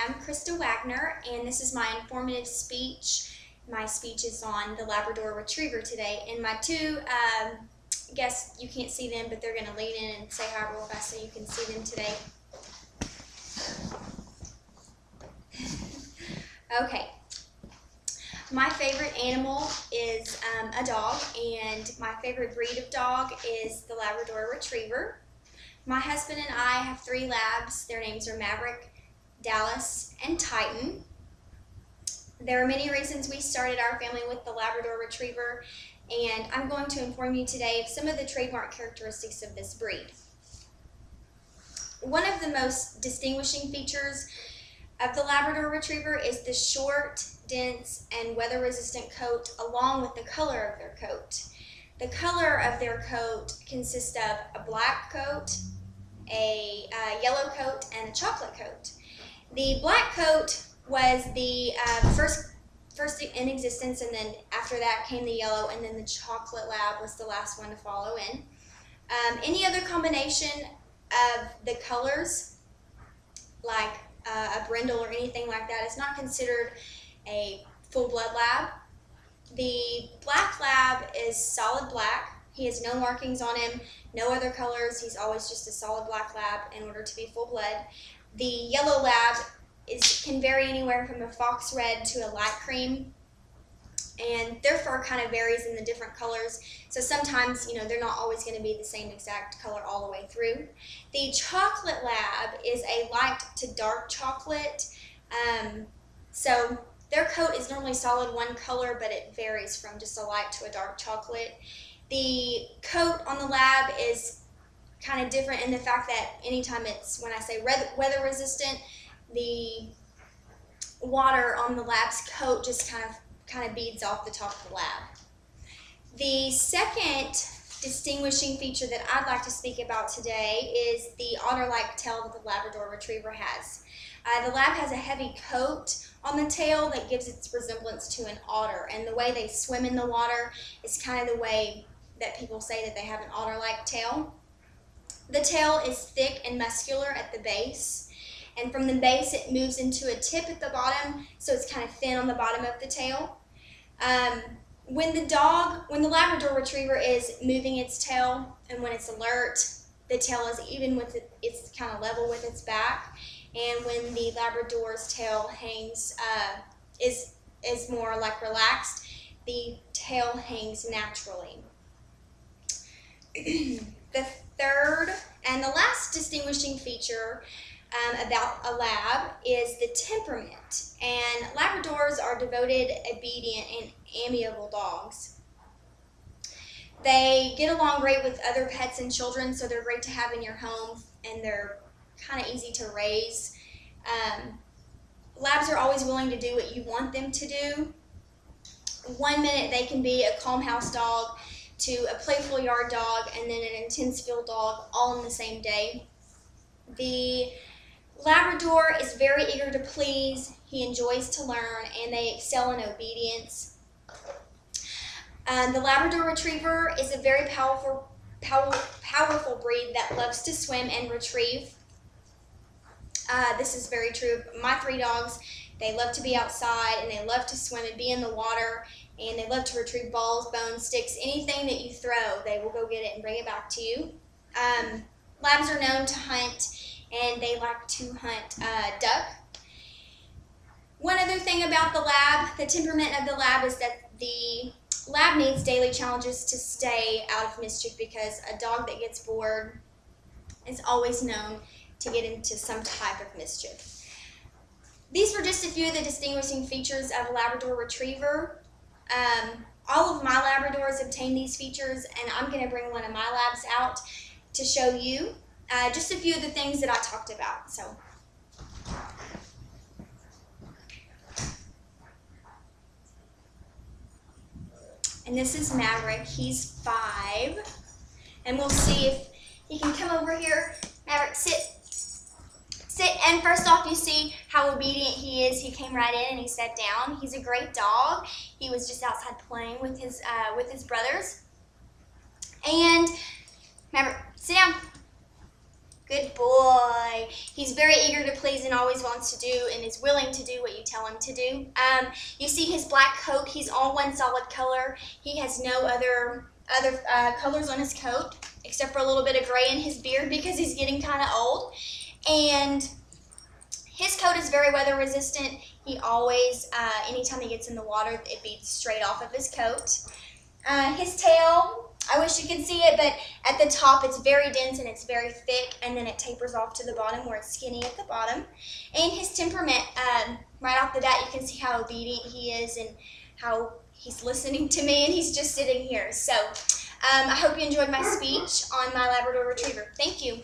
am Krista Wagner, and this is my informative speech. My speech is on the Labrador Retriever today, and my two guests, you can't see them, but they're going to lean in and say hi real fast so you can see them today. Okay. My favorite animal is a dog, and my favorite breed of dog is the Labrador Retriever. My husband and I have 3 labs. Their names are Maverick, Dallas, and Titan. There are many reasons we started our family with the Labrador Retriever, and I'm going to inform you today of some of the trademark characteristics of this breed. One of the most distinguishing features of the Labrador Retriever is the short, dense, and weather-resistant coat, along with the color of their coat. The color of their coat consists of a black coat, a yellow coat, and a chocolate coat. The black coat was the first in existence, and then after that came the yellow, and then the chocolate lab was the last one to follow in. Any other combination of the colors, like a brindle or anything like that, is not considered a full-blood lab. The black lab is solid black. He has no markings on him, no other colors. He's always just a solid black lab in order to be full-blood. The yellow lab can vary anywhere from a fox red to a light cream, and their fur kind of varies in the different colors. So sometimes, they're not always going to be the same exact color all the way through. The chocolate lab is a light to dark chocolate. So their coat is normally solid one color, but it varies from just a light to a dark chocolate. The coat on the lab is kind of different in the fact that anytime when I say weather resistant, the water on the lab's coat just kind of beads off the top of the lab. The second distinguishing feature that I'd like to speak about today is the otter-like tail that the Labrador Retriever has. The lab has a heavy coat on the tail that gives its resemblance to an otter, and the way they swim in the water is kind of the way that people say that they have an otter-like tail. The tail is thick and muscular at the base, and from the base it moves into a tip at the bottom, so it's kind of thin on the bottom of the tail. When the Labrador Retriever is moving its tail, and when it's alert, the tail is even with it's kind of level with its back. And when the Labrador's tail hangs, is more like relaxed, the tail hangs naturally. The third and the last distinguishing feature about a lab is the temperament. And Labradors are devoted, obedient, and amiable dogs. They get along great with other pets and children, so they're great to have in your home, and they're kind of easy to raise. Labs are always willing to do what you want them to do. One minute they can be a calm house dog to a playful yard dog and then an intense field dog all in the same day. The Labrador is very eager to please, he enjoys to learn, and they excel in obedience. The Labrador Retriever is a very powerful breed that loves to swim and retrieve. This is very true of my 3 dogs. They love to be outside, and they love to swim and be in the water, and they love to retrieve balls, bones, sticks, anything that you throw, they will go get it and bring it back to you. Labs are known to hunt, and they like to hunt duck. One other thing about the lab, the temperament of the lab, is that the lab needs daily challenges to stay out of mischief, because a dog that gets bored is always known to get into some type of mischief. These were just a few of the distinguishing features of a Labrador Retriever. All of my Labradors obtain these features, and I'm going to bring one of my labs out to show you just a few of the things that I talked about. So, and this is Maverick. He's 5, and we'll see if he can come over here. Maverick, sit. And first off, you see how obedient he is. He came right in and he sat down. He's a great dog. He was just outside playing with his brothers. And Maverick, sit down. Good boy. He's very eager to please and always wants to do and is willing to do what you tell him to do. You see his black coat. He's all one solid color. He has no other colors on his coat except for a little bit of gray in his beard because he's getting kind of old. And his coat is very weather resistant. He always, anytime he gets in the water, it beads straight off of his coat. His tail, I wish you could see it, but at the top it's very dense and it's very thick, and then it tapers off to the bottom where it's skinny at the bottom. And his temperament, right off the bat, you can see how obedient he is and how he's listening to me, and he's just sitting here. So I hope you enjoyed my speech on my Labrador Retriever. Thank you.